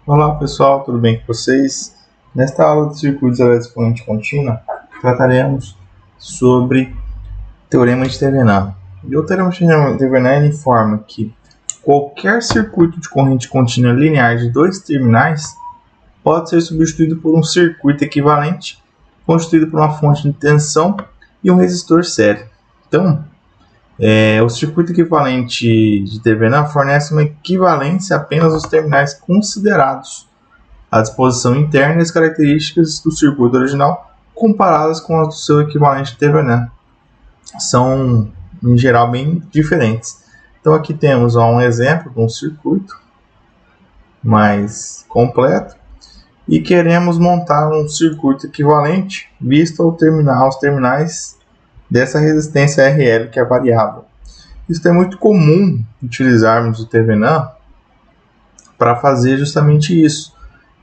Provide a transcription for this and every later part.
Olá pessoal, tudo bem com vocês? Nesta aula de circuitos elétricos corrente contínua, trataremos sobre teorema de Thevenin. E o teorema de Thevenin informa que qualquer circuito de corrente contínua linear de dois terminais pode ser substituído por um circuito equivalente constituído por uma fonte de tensão e um resistor sério. Então, o circuito equivalente de Thevenin fornece uma equivalência apenas aos terminais considerados, a disposição interna e as características do circuito original comparadas com as do seu equivalente Thevenin. São, em geral, bem diferentes. Então aqui temos um exemplo de um circuito mais completo e queremos montar um circuito equivalente visto aos terminais dessa resistência RL, que é variável. Isso é muito comum utilizarmos o Thevenin para fazer justamente isso,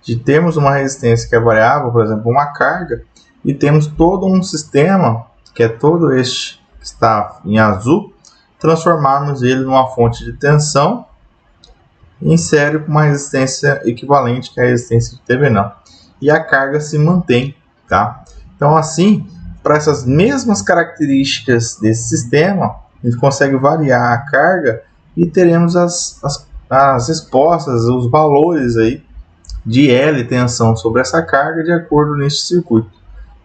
de termos uma resistência que é variável, por exemplo, uma carga, e temos todo um sistema, que é todo este que está em azul, transformarmos ele numa fonte de tensão em série com uma resistência equivalente, que é a resistência de Thevenin. E a carga se mantém, tá? Então, assim, para essas mesmas características desse sistema, a gente consegue variar a carga e teremos as respostas, os valores aí de L tensão sobre essa carga de acordo neste circuito.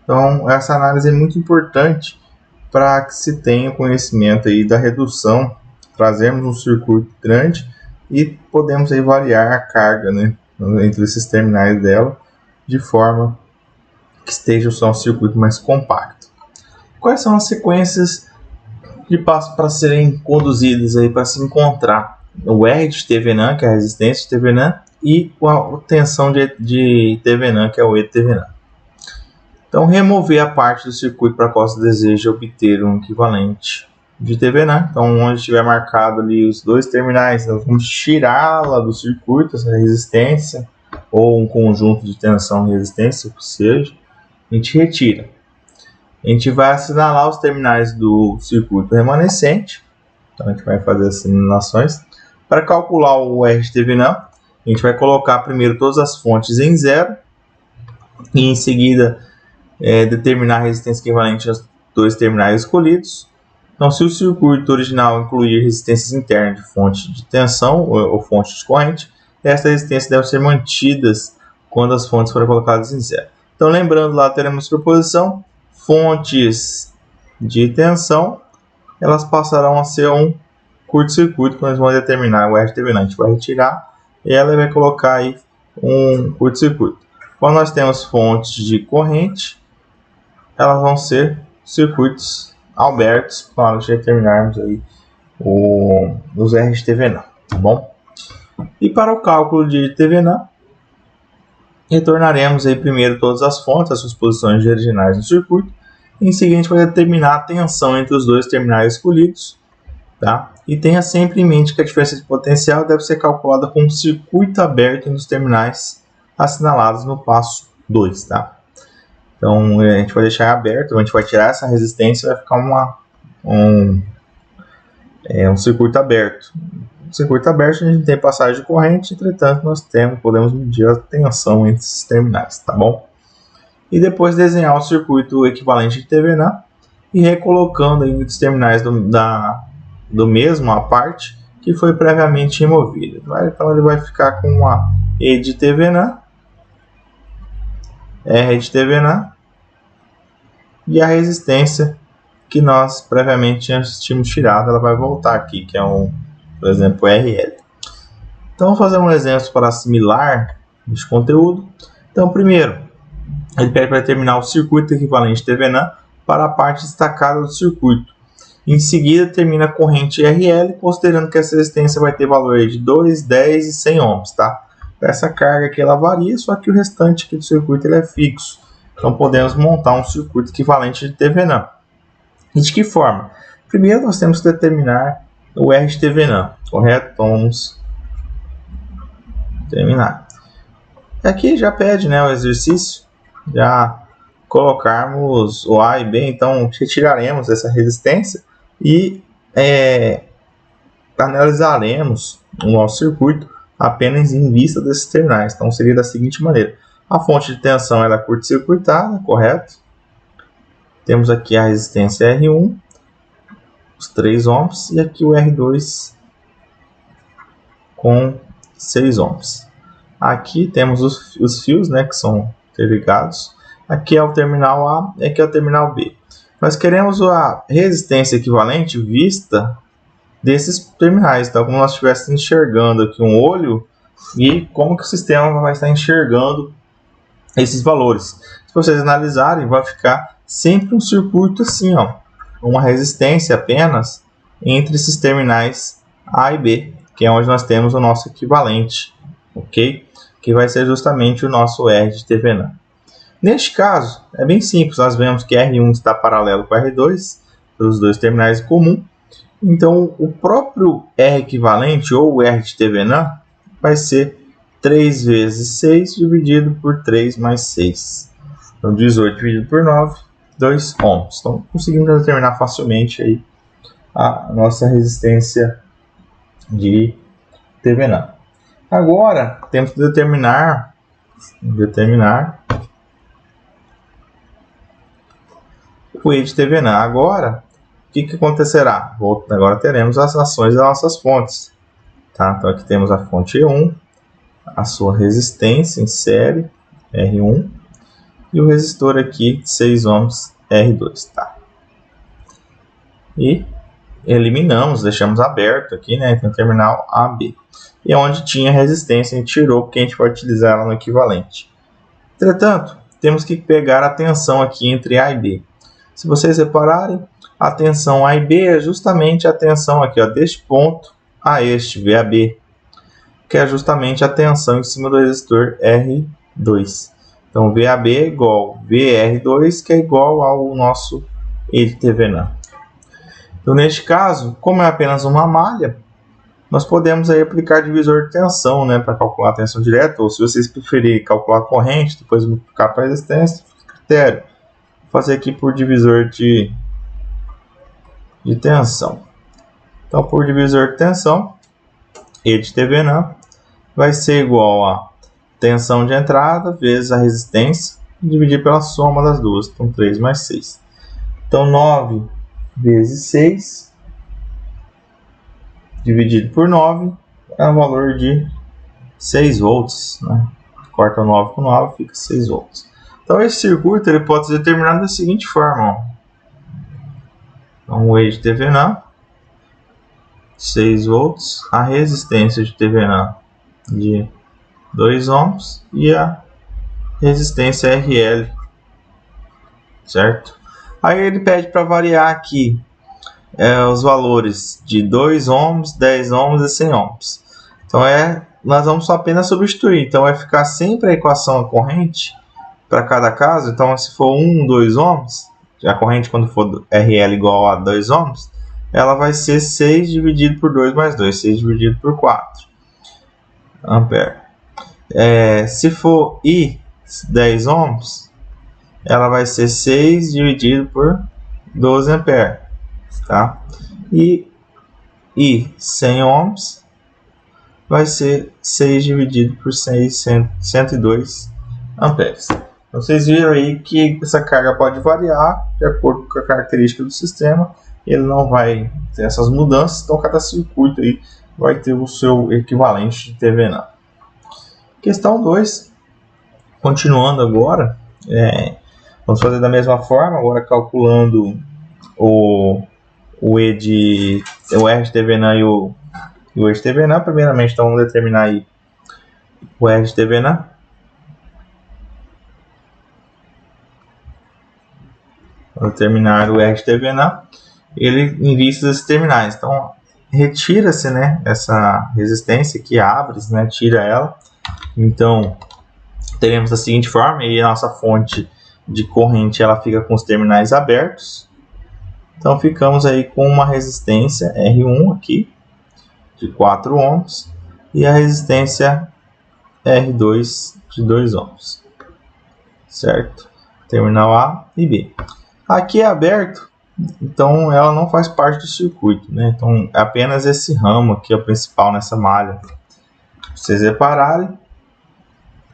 Então, essa análise é muito importante para que se tenha conhecimento aí da redução, trazermos um circuito grande e podemos aí variar a carga, né, entre esses terminais dela, de forma que esteja só um circuito mais compacto. Quais são as sequências de passos para serem conduzidas aí para se encontrar o R de Thevenin, que é a resistência de Thevenin, e a tensão de Thevenin, que é o E de Thevenin. Então, remover a parte do circuito para a qual se deseja obter um equivalente de Thevenin. Então, onde estiver marcado ali os dois terminais, nós vamos tirá-la do circuito, essa resistência, ou um conjunto de tensão e resistência, o que seja, a gente retira. A gente vai assinalar os terminais do circuito remanescente. Então, a gente vai fazer as assinalações. Para calcular o R de Thevenin, a gente vai colocar primeiro todas as fontes em zero e em seguida determinar a resistência equivalente aos dois terminais escolhidos. Então, se o circuito original incluir resistências internas de fonte de tensão ou fonte de corrente, essa resistência deve ser mantida quando as fontes forem colocadas em zero. Então, lembrando lá, teremos superposição, fontes de tensão, elas passarão a ser um curto-circuito quando nós vamos determinar o R de Thevenin. A gente vai retirar e ela vai colocar aí um curto-circuito. Quando nós temos fontes de corrente, elas vão ser circuitos abertos para determinarmos aí os R de Thevenin, tá bom? E para o cálculo de Thevenin, retornaremos aí primeiro todas as fontes, as suas posições originais no circuito. Em seguida, a gente vai determinar a tensão entre os dois terminais escolhidos, tá? E tenha sempre em mente que a diferença de potencial deve ser calculada com um circuito aberto nos terminais assinalados no passo 2, tá? Então, a gente vai deixar aberto, a gente vai tirar essa resistência e vai ficar um circuito aberto. No circuito aberto, a gente tem passagem de corrente, entretanto, nós podemos medir a tensão entre esses terminais, tá bom? E depois desenhar o circuito equivalente de Thevenin e recolocando aí os terminais do mesmo a parte que foi previamente removida. Então, ele vai ficar com uma E de Thevenin, R de Thevenin e a resistência que nós previamente tínhamos tirado, ela vai voltar aqui, que é por exemplo, RL. Então, vamos fazer um exemplo para assimilar esse conteúdo. Então, primeiro, ele pede para determinar o circuito equivalente de Thevenin para a parte destacada do circuito. Em seguida, determina a corrente RL, considerando que essa resistência vai ter valor de 2, 10 e 100 ohms, tá? Essa carga aqui ela varia, só que o restante aqui do circuito ele é fixo. Então, podemos montar um circuito equivalente de Thevenin. E de que forma? Primeiro, nós temos que determinar o R de Thevenin, correto? Então, vamos terminar. Aqui já pede, né, o exercício, já colocarmos o A e B, então retiraremos essa resistência e analisaremos o nosso circuito apenas em vista desses terminais. Então seria da seguinte maneira: a fonte de tensão ela é curto-circuitada, correto? Temos aqui a resistência R1, os 3 ohms, e aqui o R2 com 6 ohms. Aqui temos os fios, né, que são interligados. Aqui é o terminal A e aqui é o terminal B. Nós queremos a resistência equivalente vista desses terminais. Então, como nós estivéssemos enxergando aqui um olho e como que o sistema vai estar enxergando esses valores. Se vocês analisarem, vai ficar sempre um circuito assim, ó, uma resistência apenas entre esses terminais A e B, que é onde nós temos o nosso equivalente, ok? Que vai ser justamente o nosso R de TVNAM. Neste caso, é bem simples, nós vemos que R1 está paralelo com R2, os dois terminais em comum. Então, o próprio R equivalente, ou o R de TVNAM, vai ser 3 vezes 6 dividido por 3 mais 6. Então, 18 dividido por 9, 2 ohms. Então, conseguimos determinar facilmente aí a nossa resistência de TVNAM. Agora, temos que determinar o E de TVNAM. Agora, o que acontecerá? Agora teremos as ações das nossas fontes. Tá? Então, aqui temos a fonte E1, a sua resistência em série, R1, e o resistor aqui, 6 ohms, R2. Tá? E eliminamos, deixamos aberto aqui, né? Então, terminal AB. E onde tinha resistência, a gente tirou, porque a gente vai utilizar ela no equivalente. Entretanto, temos que pegar a tensão aqui entre A e B. Se vocês repararem, a tensão A e B é justamente a tensão aqui, ó, deste ponto a este, VAB, que é justamente a tensão em cima do resistor R2. Então, VAB é igual a VR2, que é igual ao nosso E de TVNAM. Então, neste caso, como é apenas uma malha, nós podemos aí aplicar divisor de tensão, né, para calcular a tensão direta, ou se vocês preferirem calcular a corrente, depois multiplicar para a resistência, critério. Vou fazer aqui por divisor de tensão. Então, por divisor de tensão, E de TVNAM vai ser igual a tensão de entrada vezes a resistência, dividir pela soma das duas. Então, 3 mais 6. Então, 9 vezes 6, dividido por 9, é um valor de 6 volts. Né? Corta 9 com 9, fica 6 volts. Então, esse circuito ele pode ser determinado da seguinte forma. Ó. Então, o E de TVNAM, 6 volts, a resistência de TVNAM de 2 ohms e a resistência RL, certo? Aí ele pede para variar aqui os valores de 2 ohms, 10 ohms e 100 ohms. Então, nós vamos apenas substituir. Então, vai ficar sempre a equação corrente para cada caso. Então, se for 1, 2 ohms, a corrente quando for RL igual a 2 ohms, ela vai ser 6 dividido por 2 mais 2, 6 dividido por 4 ampere. Se for I 10 ohms, ela vai ser 6 dividido por 12 ampere. Tá? E I 100 ohms vai ser 6 dividido por 6, 102 amperes. Então, vocês viram aí que essa carga pode variar de acordo com a característica do sistema. Ele não vai ter essas mudanças, então cada circuito aí vai ter o seu equivalente de TVNAM. Questão 2, continuando agora, vamos fazer da mesma forma, agora calculando o R de TVNAM e o E de TVNAM. Primeiramente, então, vamos determinar aí o R de TVNAM. Vou determinar o R de TVNAM, ele em vista desses terminais. Então, retira-se, né, essa resistência aqui, abre-se, né, tira ela. Então, teremos da seguinte forma, e a nossa fonte de corrente ela fica com os terminais abertos. Então, ficamos aí com uma resistência R1 aqui, de 4 ohms, e a resistência R2 de 2 ohms. Certo? Terminal A e B. Aqui é aberto, então ela não faz parte do circuito, né? Então, é apenas esse ramo aqui é o principal nessa malha. vocês repararem,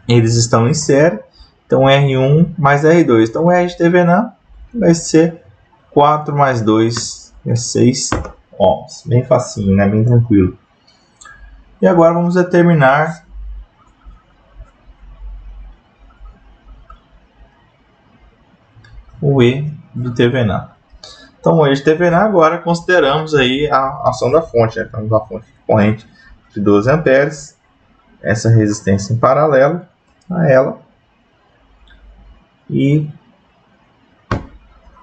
eles estão em série. Então R1 mais R2. Então o R de TVNAN vai ser 4 mais 2, é 6 ohms. Bem facinho, né? Bem tranquilo. E agora vamos determinar o E do TVNAN. Então o E de TVNAN agora consideramos aí a ação da fonte. Né? Temos a fonte de corrente de 12 amperes, essa resistência em paralelo a ela e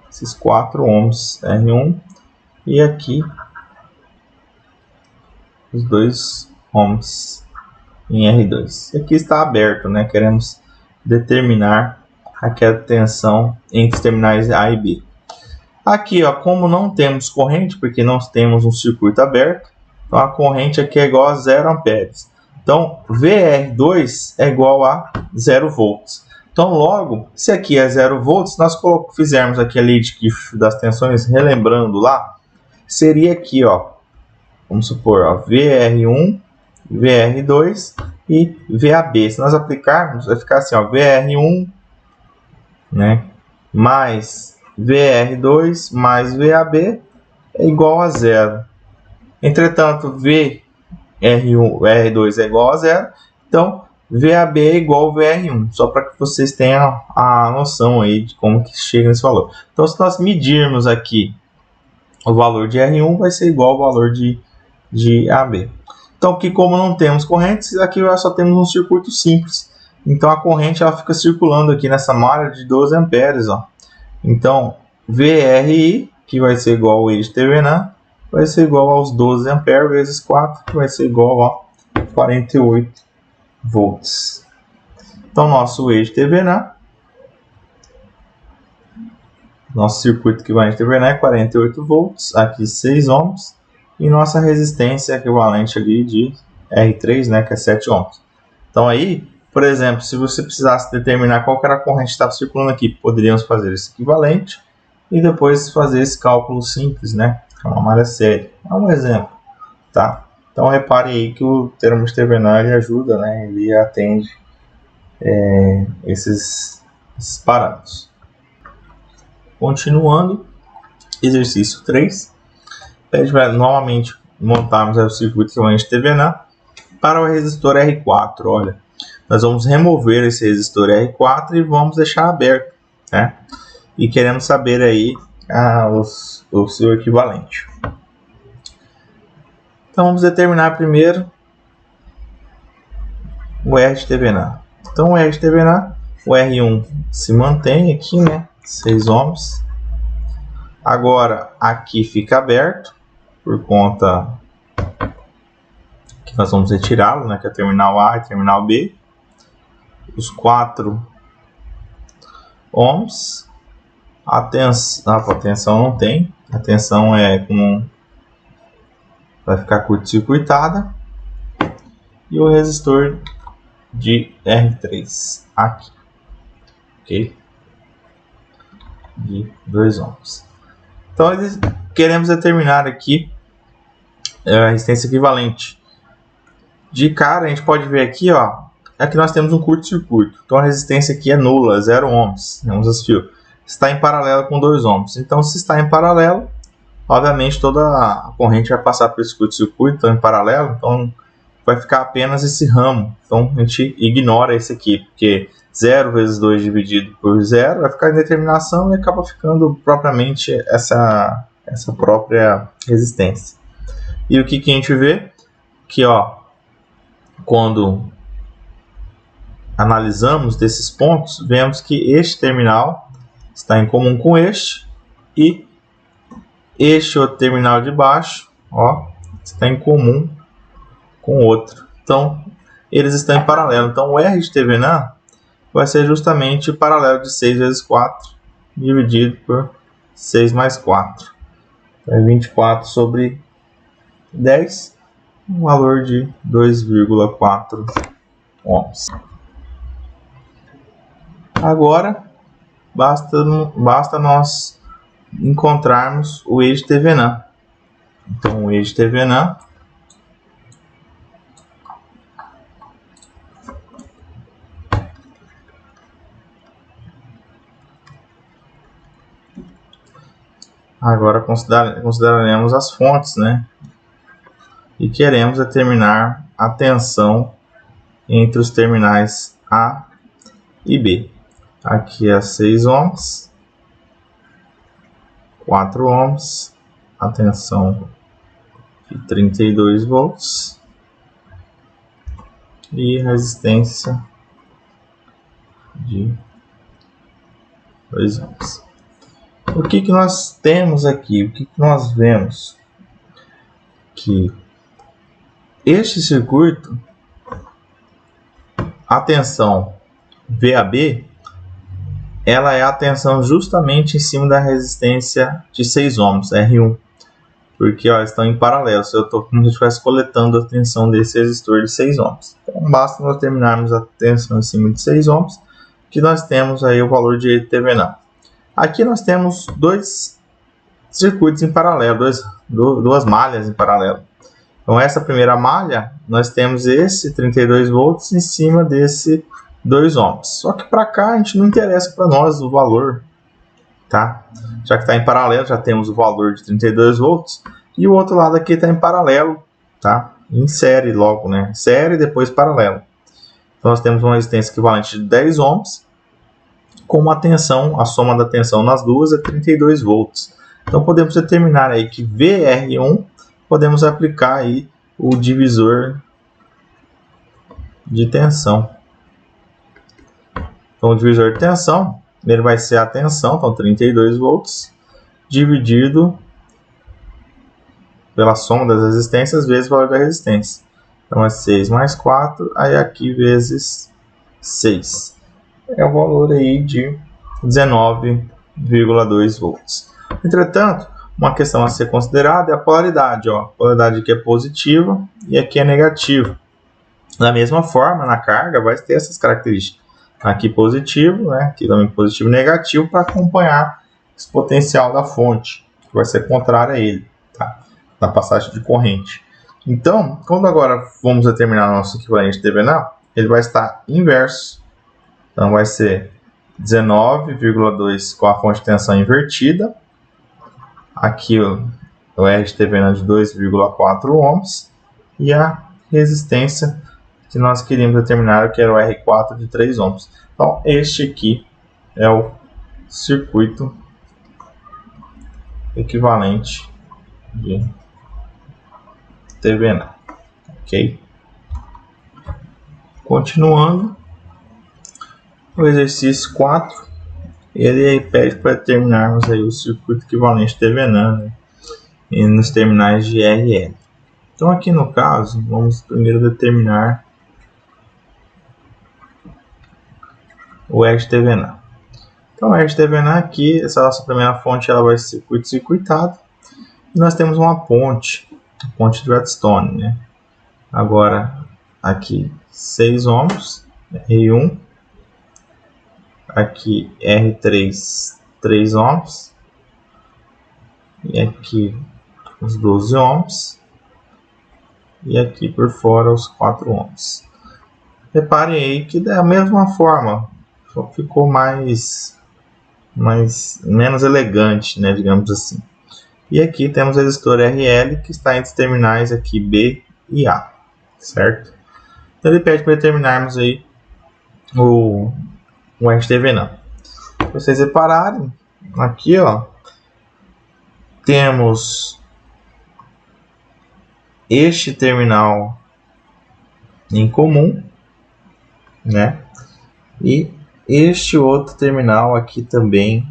esses 4 ohms R1 e aqui os 2 ohms em R2. E aqui está aberto, né? Queremos determinar aqui a tensão entre os terminais A e B. Aqui, ó, como não temos corrente, porque não temos um circuito aberto, então a corrente aqui é igual a 0 amperes. Então, VR2 é igual a 0 volts. Então, logo, se aqui é 0 volts, nós fizermos aqui a lei de Kirchhoff das tensões, relembrando lá, seria aqui, ó, vamos supor, ó, VR1, VR2 e VAB. Se nós aplicarmos, vai ficar assim, ó, VR1, né, mais VR2 mais VAB é igual a 0. Entretanto, VR2 é igual a 0, então VAB é igual a VR1, só para que vocês tenham a noção aí de como que chega nesse valor. Então, se nós medirmos aqui o valor de R1, vai ser igual ao valor de AB. Então, aqui como não temos correntes, aqui só temos um circuito simples. Então, a corrente ela fica circulando aqui nessa malha de 12 amperes. Ó. Então, VRI, que vai ser igual ao E de TVNAN, vai ser igual aos 12 amperes vezes 4, que vai ser igual a 48 volts. Então, nosso E de TVNAN, nosso circuito equivalente de TVNAN é 48 volts, aqui 6 ohms, e nossa resistência é equivalente ali de R3, né, que é 7 ohms. Então, aí, por exemplo, se você precisasse determinar qual que era a corrente que estava circulando aqui, poderíamos fazer esse equivalente e depois fazer esse cálculo simples, né? É uma malha séria. É um exemplo, tá? Então repare aí que o termo de TVNAN ele ajuda, né? Ele atende esses parâmetros. Continuando, exercício 3. Pede para novamente montarmos o circuito equivalente de TVNAN para o resistor R4. Olha, nós vamos remover esse resistor R4 e vamos deixar aberto, né? E queremos saber aí o seu equivalente. Então vamos determinar primeiro o R de TVNAN. Então o R de TVNAN, o R1 se mantém aqui, né? 6 ohms. Agora aqui fica aberto por conta que nós vamos retirá-lo, né? Que é terminal A e terminal B. Os 4 ohms. A tensão não tem. A tensão é como vai ficar curto-circuitada. E o resistor de R3 aqui, ok? De 2 ohms. Então queremos determinar aqui a resistência equivalente. De cara a gente pode ver aqui, ó, aqui nós temos um curto-circuito. Então a resistência aqui é nula, 0 ohms. Vamos assistir. Está em paralelo com 2 ohms. Então, se está em paralelo, obviamente toda a corrente vai passar por esse curto-circuito, então em paralelo, então vai ficar apenas esse ramo. Então a gente ignora esse aqui, porque 0 vezes 2 dividido por 0 vai ficar em determinação e acaba ficando propriamente essa própria resistência. E o que a gente vê? Que, ó, quando analisamos desses pontos, vemos que este terminal está em comum com este e este outro terminal de baixo, ó, está em comum com o outro. Então, eles estão em paralelo. Então, o R de TVNAN vai ser justamente o paralelo de 6 vezes 4 dividido por 6 mais 4. Então, é 24 sobre 10, um valor de 2,4 ohms. Agora, basta nós encontrarmos o E de TVNAN. Então, o E de TVNAN Agora consideraremos as fontes, né? E queremos determinar a tensão entre os terminais A e B. Aqui é 6 ohms, 4 ohms, a tensão de 32 volts e resistência de 2 ohms. O que nós temos aqui? O que nós vemos? Que este circuito, a tensão VAB, ela é a tensão justamente em cima da resistência de 6 ohms, R1. Porque ó, estão em paralelo, se eu estou como se eu estivesse coletando a tensão desse resistor de 6 ohms. Então basta nós terminarmos a tensão em cima de 6 ohms, que nós temos aí o valor de TVNA. Aqui nós temos dois circuitos em paralelo, duas malhas em paralelo. Então essa primeira malha, nós temos esse 32 volts em cima desse 2 ohms. Só que para cá a gente não interessa para nós o valor, tá? Já que está em paralelo, já temos o valor de 32 volts. E o outro lado aqui está em paralelo, tá? Em série logo, né? Série e depois paralelo. Então nós temos uma resistência equivalente de 10 ohms, com uma tensão, a soma da tensão nas duas é 32 volts. Então podemos determinar aí que VR1, podemos aplicar aí o divisor de tensão. Então o divisor de tensão, ele vai ser a tensão, então 32 volts, dividido pela soma das resistências vezes o valor da resistência. Então é 6 mais 4, aí aqui vezes 6. É o valor aí de 19,2 volts. Entretanto, uma questão a ser considerada é a polaridade. Ó. A polaridade aqui é positiva e aqui é negativa. Da mesma forma, na carga vai ter essas características. Aqui positivo, né? Aqui também positivo e negativo para acompanhar esse potencial da fonte, que vai ser contrário a ele, tá? Na passagem de corrente. Então, quando agora vamos determinar nosso equivalente de TVNA, ele vai estar inverso. Então vai ser 19,2 com a fonte de tensão invertida. Aqui o R de TVNA de 2,4 ohms. E a resistência que nós queríamos determinar, que era o R4 de 3 ohms. Então este aqui é o circuito equivalente de TVNA. Ok? Continuando. O exercício 4, ele pede para determinarmos aí o circuito equivalente de TVNA, né, nos terminais de RL. Então aqui no caso, vamos primeiro determinar o R de TVNA. Então o R de TVNA aqui, essa nossa primeira fonte, ela vai ser circuitado. E nós temos uma ponte, a ponte de Redstone, né? Agora aqui 6 ohms, R1. Aqui R3, 3 ohms. E aqui os 12 ohms. E aqui por fora os 4 ohms. Reparem aí que da mesma forma, só ficou menos elegante, né, digamos assim. E aqui temos o resistor RL que está entre os terminais aqui B e A, certo? Então ele pede para determinarmos aí o R de TVNA. Se vocês repararem, aqui ó, temos este terminal em comum, né? E este outro terminal aqui também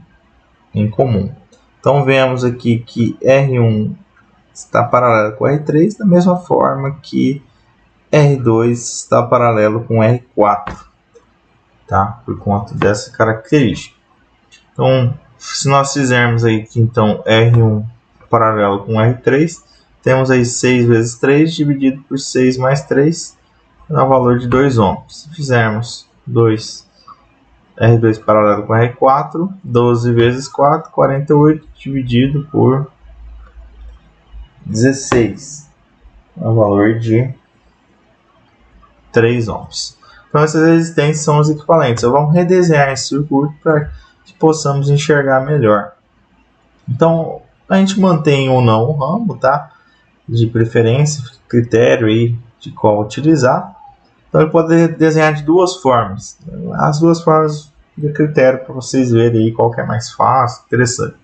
em comum. Então vemos aqui que R1 está paralelo com R3, da mesma forma que R2 está paralelo com R4. Tá? Por conta dessa característica. Então, se nós fizermos aí que então R1 paralelo com R3, temos aí 6 vezes 3 dividido por 6 mais 3, dá o valor de 2 ohms. Se fizermos R2 paralelo com R4, 12 vezes 4, 48 dividido por 16, dá o valor de 3 ohms. Então essas resistências são as equivalentes. Então, vamos redesenhar esse circuito para que possamos enxergar melhor. Então a gente mantém ou não o ramo, tá? De preferência, critério aí de qual utilizar. Então ele pode desenhar de duas formas. As duas formas de critério para vocês verem aí qual que é mais fácil, interessante.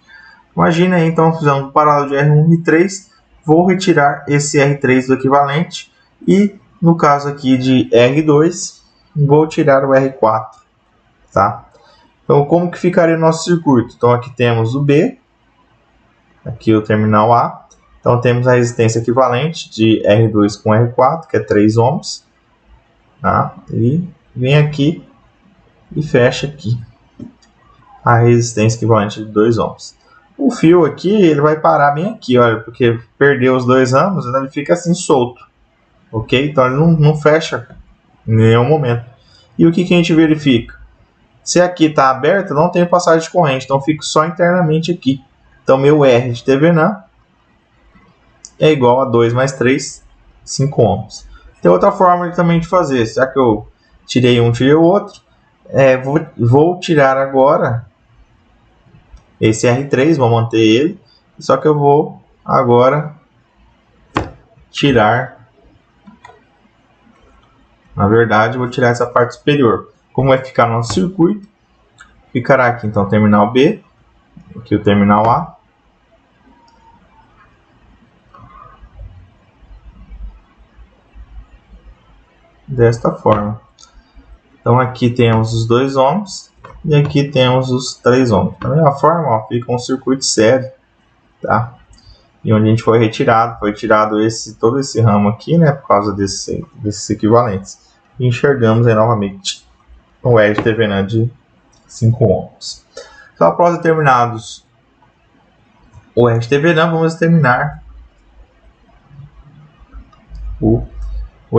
Imagina aí, então, fizemos um paralelo de R1 e R3. Vou retirar esse R3 do equivalente e, no caso aqui de R2, vou tirar o R4, tá? Então, como que ficaria o nosso circuito? Então, aqui temos o B, aqui o terminal A. Então, temos a resistência equivalente de R2 com R4, que é 3 ohms. Tá? E vem aqui e fecha aqui a resistência equivalente de 2 ohms. O fio aqui, ele vai parar bem aqui, olha, porque perdeu os 2 ohms, ele fica assim solto, ok? Então ele não fecha em nenhum momento. E o que a gente verifica? Se aqui está aberto, não tem passagem de corrente, então fico só internamente aqui. Então meu R de Thevenin é igual a 2 mais 3, 5 ohms. Tem outra forma também de fazer, já que eu tirei um, tirei o outro, vou tirar agora esse R3, vou manter ele, só que eu vou agora tirar, na verdade, vou tirar essa parte superior. Como vai ficar nosso circuito? Ficará aqui então o terminal B, aqui o terminal A, desta forma. Então aqui temos os 2 ohms e aqui temos os 3 ohms. Da mesma forma, ó, fica um circuito sério, tá? E onde a gente foi tirado todo esse ramo aqui, né, por causa desses equivalentes. E enxergamos aí novamente o R de Thevenin de 5 ohms. Então, após determinados o R de Thevenin, vamos determinar o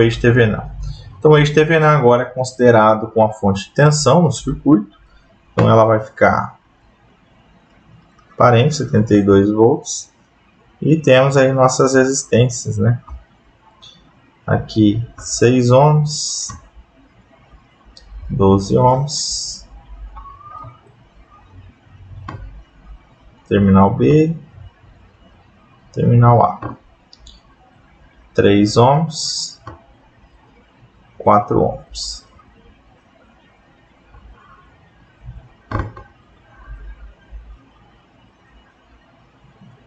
E de Thevenin. Então, o E de Thevenin agora é considerado com a fonte de tensão no circuito. Então, ela vai ficar aparente, 72 volts. E temos aí nossas resistências, né? Aqui 6 ohms, 12 ohms, terminal B, terminal A, 3 ohms, 4 ohms.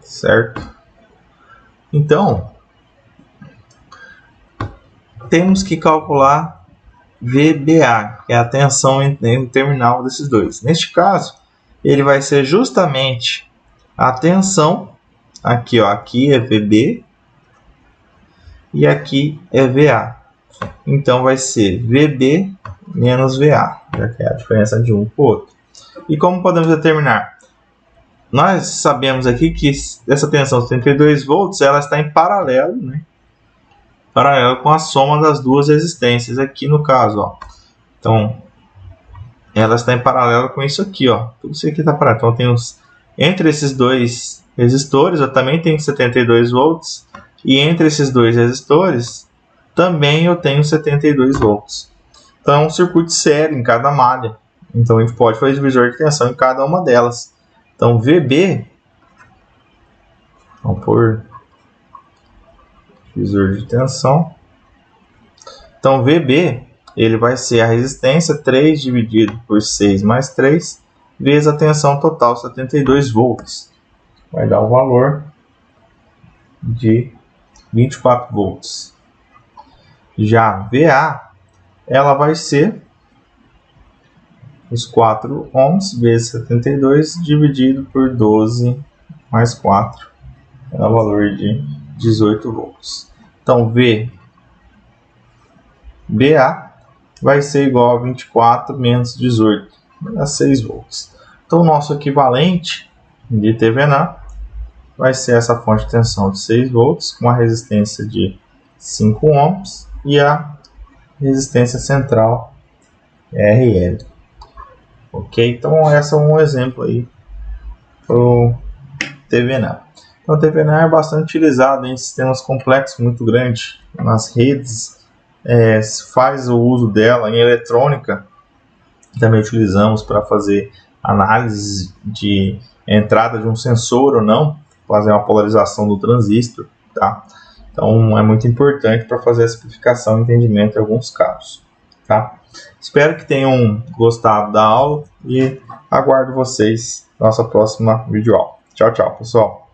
Certo? Então, temos que calcular VBA, que é a tensão entre o terminal desses dois. Neste caso, ele vai ser justamente a tensão, aqui, ó, aqui é VB e aqui é VA. Então, vai ser VB menos VA, já que é a diferença de um para o outro. E como podemos determinar? Nós sabemos aqui que essa tensão de 32 volts ela está em paralelo, né? Paralelo com a soma das duas resistências aqui no caso, ó. Então, ela está em paralelo com isso aqui, ó. Tudo isso aqui está paralelo. Então, tem entre esses dois resistores, eu também tenho 72 volts. E entre esses dois resistores, também eu tenho 72 volts. Então, é um circuito sério em cada malha. Então, a gente pode fazer divisor de tensão em cada uma delas. Então, VB, vamos por divisor de tensão. Então, VB, ele vai ser a resistência 3 dividido por 6 mais 3, vezes a tensão total, 72 volts. Vai dar o valor de 24 volts. Já VA, ela vai ser os 4 ohms vezes 72 dividido por 12 mais 4, é o valor de 18 volts. Então, VBA vai ser igual a 24 menos 18, a 6 volts. Então, o nosso equivalente de Thevenin vai ser essa fonte de tensão de 6 volts com a resistência de 5 ohms e a resistência central RL. Ok? Então, esse é um exemplo aí para o Thevenin. Então, o Thevenin é bastante utilizado em sistemas complexos muito grandes, nas redes, se faz o uso dela em eletrônica, também utilizamos para fazer análise de entrada de um sensor ou não. fazer uma polarização do transistor, tá? Então é muito importante para fazer a simplificação e entendimento em alguns casos, tá? Espero que tenham gostado da aula e aguardo vocês na nossa próxima videoaula. Tchau, tchau, pessoal!